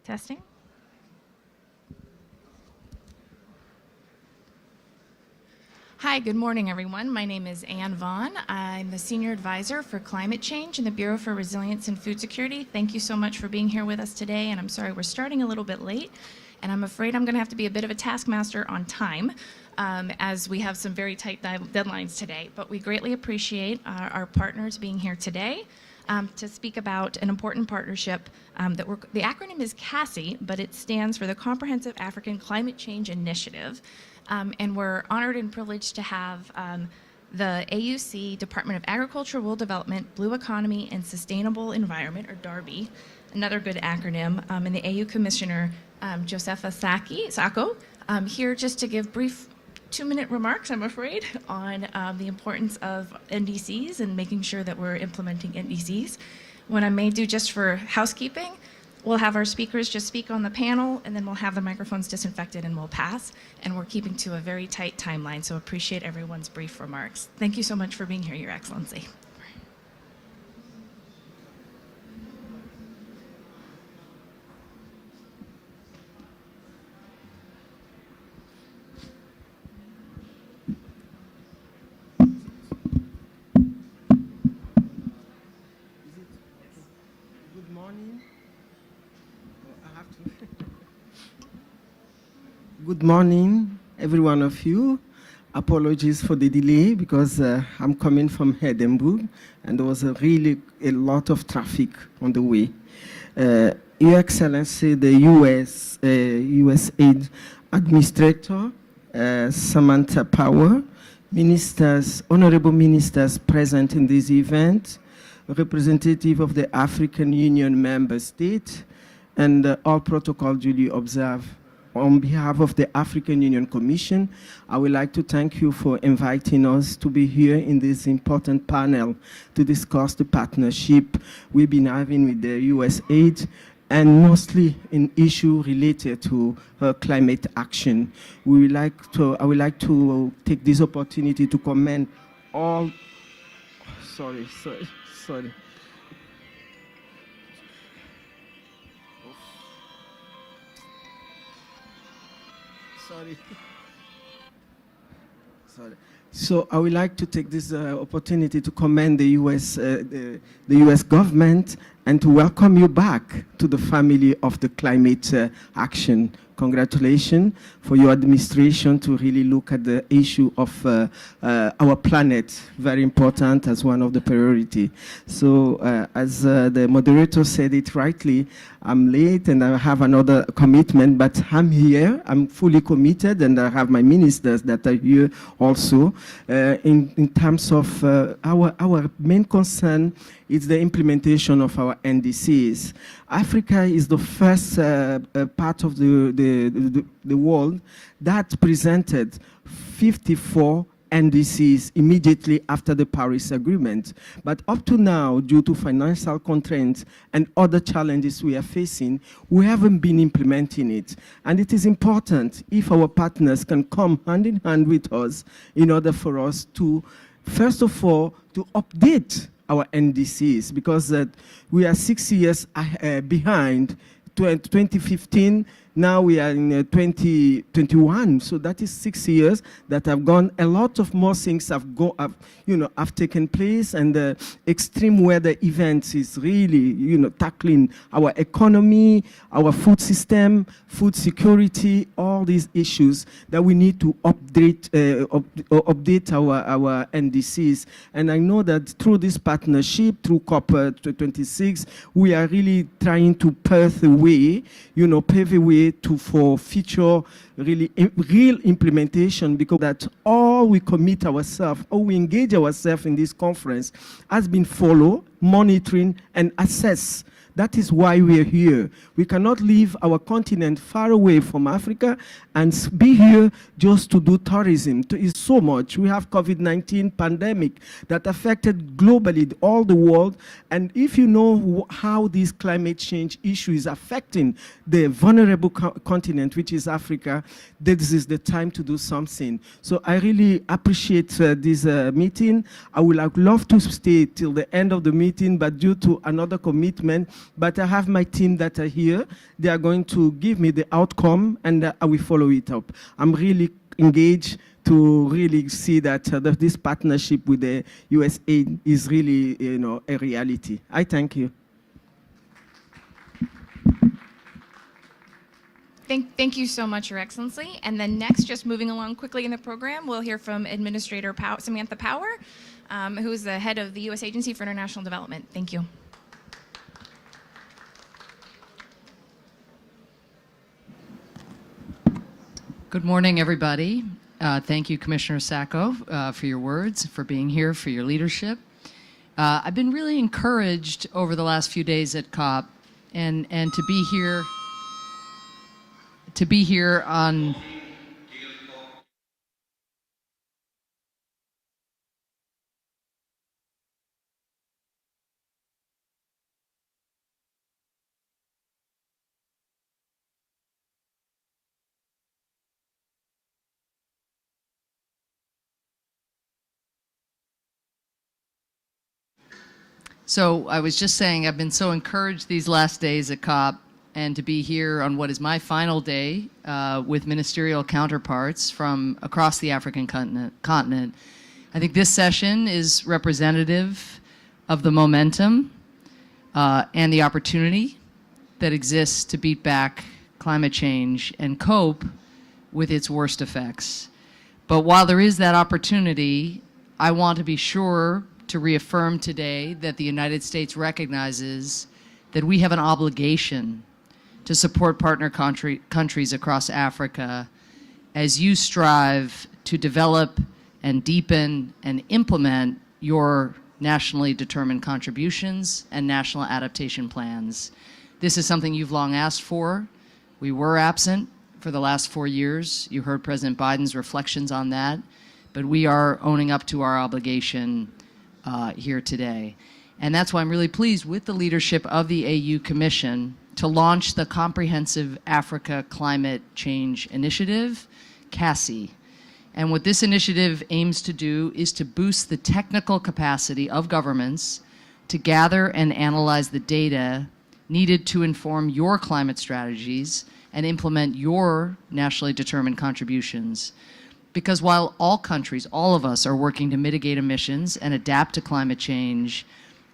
Testing. Hi, good morning, everyone. My name is Ann Vaughn. I'm the Senior Advisor for Climate Change in the Bureau for Resilience and Food Security. Thank you so much for being here with us today, and I'm sorry we're starting a little bit late, and I'm afraid I'm going to have to be a bit of a taskmaster on time as we have some very tight deadlines today. But we greatly appreciate our partners being here today to speak about an important partnership the acronym is CACCI, but it stands for the Comprehensive African Climate Change Initiative. And we're honored and privileged to have the AUC Department of Agriculture, Rural Development, Blue Economy, and Sustainable Environment, or DARBE, another good acronym, and the AU Commissioner, Josefa Sacko, here just to give brief 2-minute remarks, I'm afraid, on the importance of NDCs and making sure that we're implementing NDCs. What I may do just for housekeeping, we'll have our speakers just speak on the panel, and then we'll have the microphones disinfected and we'll pass. And we're keeping to a very tight timeline, so appreciate everyone's brief remarks. Thank you so much for being here, Your Excellency. Good morning. Good morning, every one of you. Apologies for the delay because I'm coming from Edinburgh and there was really a lot of traffic on the way. Your Excellency, the USAID Administrator, Samantha Power, ministers, honorable ministers present in this event, representative of the African Union member state, and all protocol duly observed. On behalf of the African Union Commission, I would like to thank you for inviting us to be here in this important panel to discuss the partnership we've been having with the USAID, and mostly an issue related to climate action. I would like to take this opportunity to commend all, sorry. So I would like to take this opportunity to commend the US government and to welcome you back to the family of the climate action. Congratulations for your administration to really look at the issue of our planet, very important as one of the priority. So as the moderator said it rightly, I'm late and I have another commitment, but I'm here, I'm fully committed, and I have my ministers that are here also. In terms of our main concern is the implementation of our NDCs. Africa is the first part of the world that presented 54 NDCs immediately after the Paris Agreement. But up to now, due to financial constraints and other challenges we are facing, we haven't been implementing it. And it is important if our partners can come hand in hand with us in order for us to, first of all, to update our NDCs, because we are 6 years behind. 2015, now we are in 2021, so that is 6 years that have gone. A lot of more things have taken place, and the extreme weather events is really, tackling our economy, our food system, food security, all these issues that we need to update our NDCs. And I know that through this partnership, through COP26, we are really trying to pave a way for future real implementation, because that all we commit ourselves, or we engage ourselves in this conference has been follow, monitoring, and assess. That is why we are here. We cannot leave our continent far away from Africa and be here just to do tourism. It's so much. We have COVID-19 pandemic that affected globally all the world. And if you know how this climate change issue is affecting the vulnerable continent, which is Africa, this is the time to do something. So I really appreciate this meeting. I would love to stay till the end of the meeting, but due to another commitment, But I have my team that are here. They are going to give me the outcome, and I will follow it up. I'm really engaged to really see that this partnership with the USAID is really, a reality. I thank you. Thank you so much, Your Excellency. And then next, just moving along quickly in the program, we'll hear from Administrator Samantha Power, who is the head of the U.S. Agency for International Development. Thank you. Good morning, everybody. Thank you, Commissioner Sacko, for your words, for being here, for your leadership. I've been really encouraged over the last few days at COP and to be here. On So I was just saying, I've been so encouraged these last days at COP and to be here on what is my final day with ministerial counterparts from across the African continent. I think this session is representative of the momentum and the opportunity that exists to beat back climate change and cope with its worst effects. But while there is that opportunity, I want to be sure to reaffirm today that the United States recognizes that we have an obligation to support partner countries across Africa as you strive to develop and deepen and implement your nationally determined contributions and national adaptation plans. This is something you've long asked for. We were absent for the last 4 years. You heard President Biden's reflections on that, but we are owning up to our obligation here today. And that's why I'm really pleased with the leadership of the AU Commission to launch the Comprehensive Africa Climate Change Initiative, CACCI. And what this initiative aims to do is to boost the technical capacity of governments to gather and analyze the data needed to inform your climate strategies and implement your nationally determined contributions. Because while all countries, all of us, are working to mitigate emissions and adapt to climate change,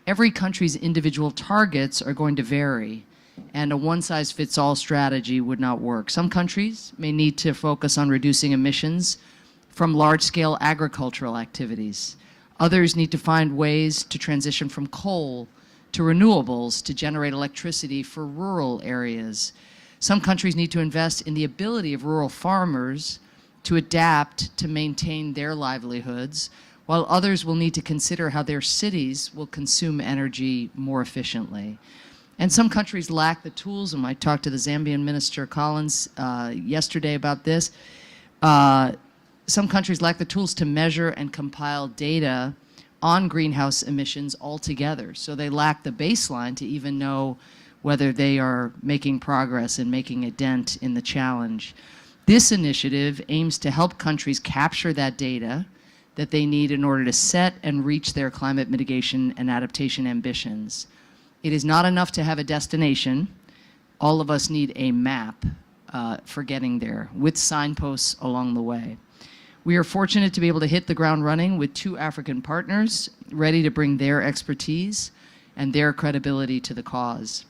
every country's individual targets are going to vary, and a one-size-fits-all strategy would not work. Some countries may need to focus on reducing emissions from large-scale agricultural activities. Others need to find ways to transition from coal to renewables to generate electricity for rural areas. Some countries need to invest in the ability of rural farmers to adapt to maintain their livelihoods, while others will need to consider how their cities will consume energy more efficiently. And some countries lack the tools, and I talked to the Zambian Minister Collins yesterday about this. Some countries lack the tools to measure and compile data on greenhouse emissions altogether. So they lack the baseline to even know whether they are making progress and making a dent in the challenge. This initiative aims to help countries capture that data that they need in order to set and reach their climate mitigation and adaptation ambitions. It is not enough to have a destination. All of us need a map for getting there, with signposts along the way. We are fortunate to be able to hit the ground running with 2 African partners ready to bring their expertise and their credibility to the cause.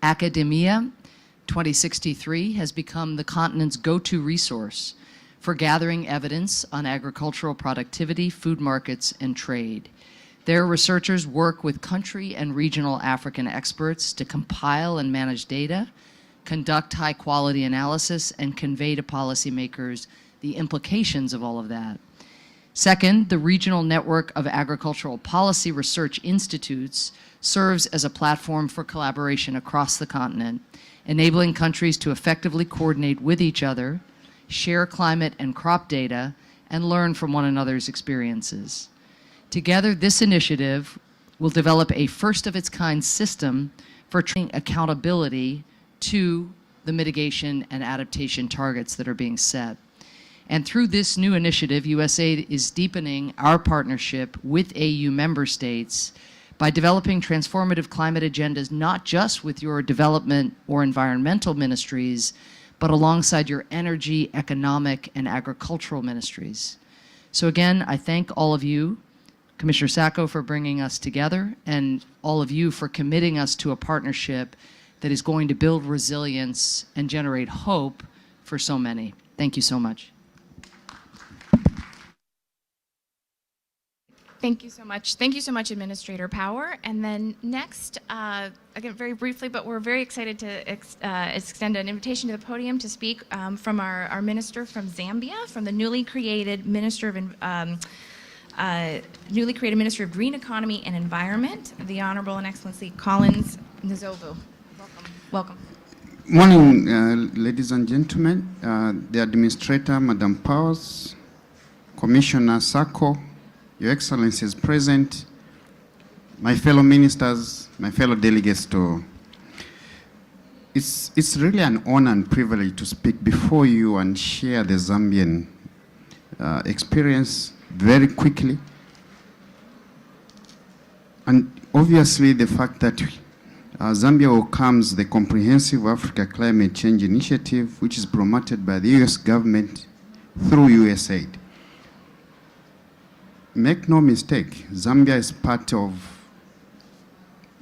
Academia 2063 has become the continent's go-to resource for gathering evidence on agricultural productivity, food markets, and trade. Their researchers work with country and regional African experts to compile and manage data, conduct high-quality analysis, and convey to policymakers the implications of all of that. Second, the Regional Network of Agricultural Policy Research Institutes serves as a platform for collaboration across the continent, enabling countries to effectively coordinate with each other, share climate and crop data, and learn from one another's experiences. Together, this initiative will develop a first-of-its-kind system for training accountability to the mitigation and adaptation targets that are being set. And through this new initiative, USAID is deepening our partnership with AU member states by developing transformative climate agendas, not just with your development or environmental ministries, but alongside your energy, economic, and agricultural ministries. So again, I thank all of you, Commissioner Sacko, for bringing us together, and all of you for committing us to a partnership that is going to build resilience and generate hope for so many. Thank you so much. Thank you so much. Thank you so much, Administrator Power. And then next, again, very briefly, but we're very excited to extend an invitation to the podium to speak from our minister from Zambia, from the newly created Minister of Green Economy and Environment, the Honorable and Excellency Collins Nzovu. Welcome. Morning, ladies and gentlemen. The Administrator, Madam Powers, Commissioner Sacko, Your Excellency is present, my fellow ministers, my fellow delegates to... It's really an honor and privilege to speak before you and share the Zambian experience very quickly. And obviously the fact that Zambia welcomes the Comprehensive Africa Climate Change Initiative, which is promoted by the US government through USAID. Make no mistake, Zambia is part of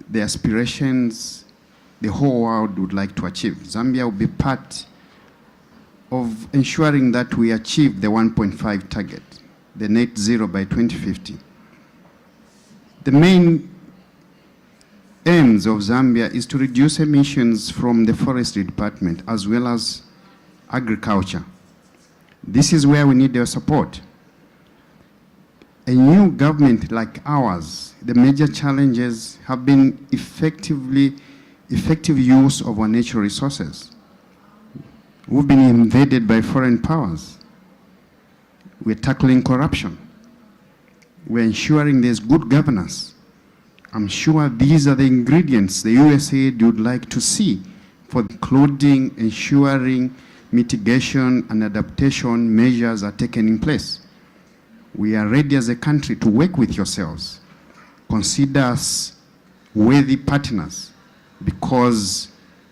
the aspirations the whole world would like to achieve. Zambia will be part of ensuring that we achieve the 1.5 target, the net zero by 2050. The main aims of Zambia is to reduce emissions from the Forestry Department as well as agriculture. This is where we need their support. A new government like ours, the major challenges have been effective use of our natural resources. We've been invaded by foreign powers. We're tackling corruption. We're ensuring there's good governance. I'm sure these are the ingredients the USAID would like to see, for including ensuring mitigation and adaptation measures are taken in place. We are ready as a country to work with yourselves. Consider us worthy partners, because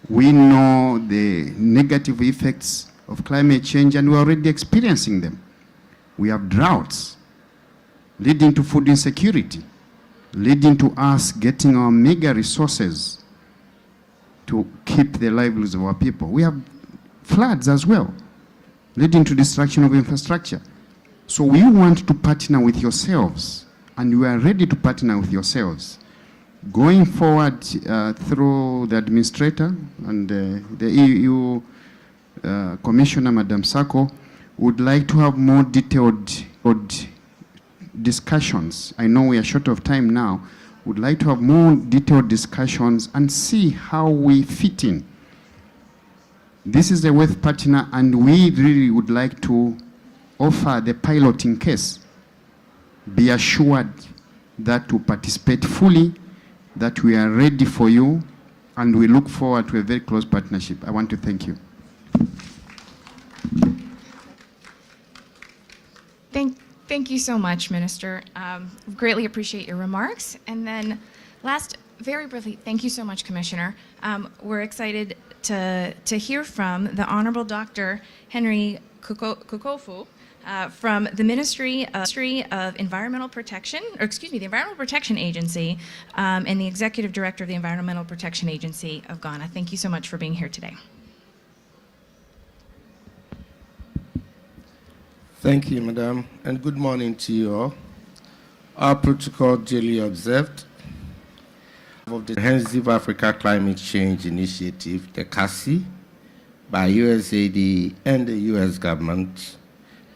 we know the negative effects of climate change and we're already experiencing them. We have droughts leading to food insecurity, leading to us getting our mega resources to keep the livelihoods of our people. We have floods as well, leading to destruction of infrastructure. So we want to partner with yourselves, and we are ready to partner with yourselves. Going forward through the Administrator and the EU Commissioner, Madam Sacko, would like to have more detailed discussions. I know we are short of time now. Would like to have more detailed discussions and see how we fit in. This is a worth partner, and we really would like to offer the piloting case. Be assured that to participate fully, that we are ready for you, and we look forward to a very close partnership. I want to thank you. Thank you so much, Minister. Greatly appreciate your remarks. And then last, very briefly, thank you so much, Commissioner. We're excited to hear from the Honorable Dr. Henry Kukofu, from the Ministry of Environmental Protection, the Environmental Protection Agency, and the Executive Director of the Environmental Protection Agency of Ghana. Thank you so much for being here today. Thank you, Madam, and good morning to you all. Our protocol duly observed of the Comprehensive Africa Climate Change Initiative, the CACCI, by USAID and the US government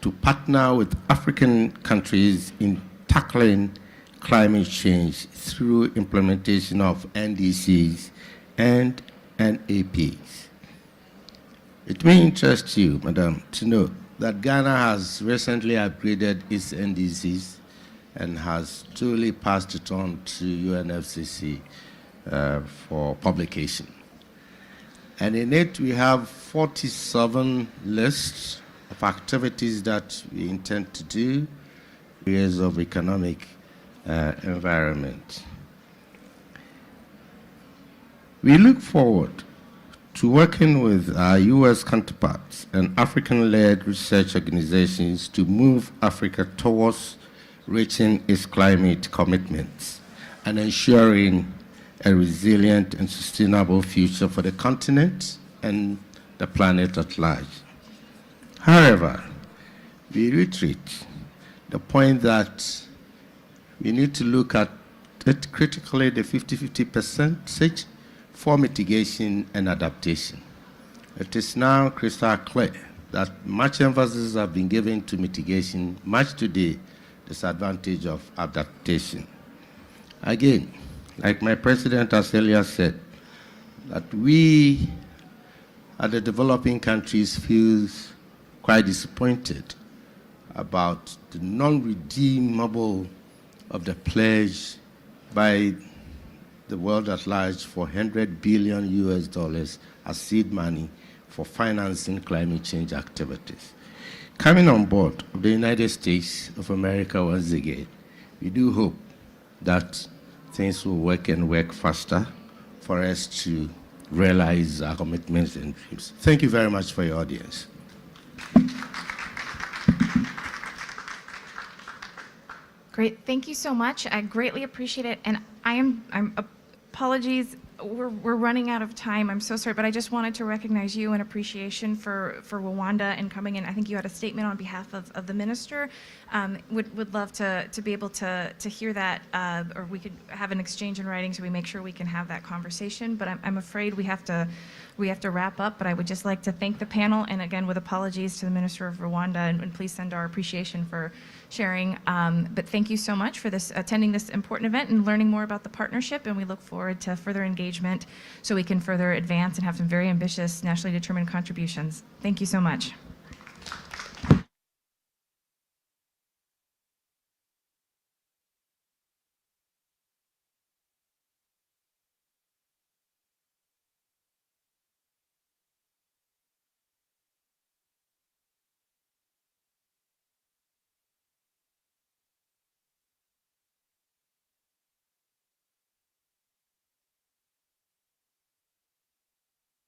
to partner with African countries in tackling climate change through implementation of NDCs and NAPs. It may interest you, Madam, to know that Ghana has recently upgraded its NDCs and has truly passed it on to UNFCCC for publication. And in it, we have 47 lists of activities that we intend to do, areas of economic environment. We look forward to working with our U.S. counterparts and African-led research organizations to move Africa towards reaching its climate commitments and ensuring a resilient and sustainable future for the continent and the planet at large. However, we reiterate the point that we need to look at it critically, the 50-50 percentage for mitigation and adaptation. It is now crystal clear that much emphasis has been given to mitigation, much to the disadvantage of adaptation. Again, like my president has earlier said, that we at the developing countries feel quite disappointed about the non-redeemable of the pledge by the world at large for $100 billion US as seed money for financing climate change activities. Coming on board of the United States of America once again, we do hope that things will work and work faster for us to realize our commitments and dreams. Thank you very much for your audience. Great, thank you so much. I greatly appreciate it, and I'm apologies. We're running out of time. I'm so sorry, but I just wanted to recognize you in appreciation for Rwanda and coming in. I think you had a statement on behalf of the minister. Would love to be able to hear that, or we could have an exchange in writing so we make sure we can have that conversation. But I'm afraid we have to wrap up. But I would just like to thank the panel, and again with apologies to the Minister of Rwanda, and please send our appreciation for sharing. But thank you so much for attending this important event and learning more about the partnership, and we look forward to further engagement so we can further advance and have some very ambitious nationally determined contributions. Thank you so much.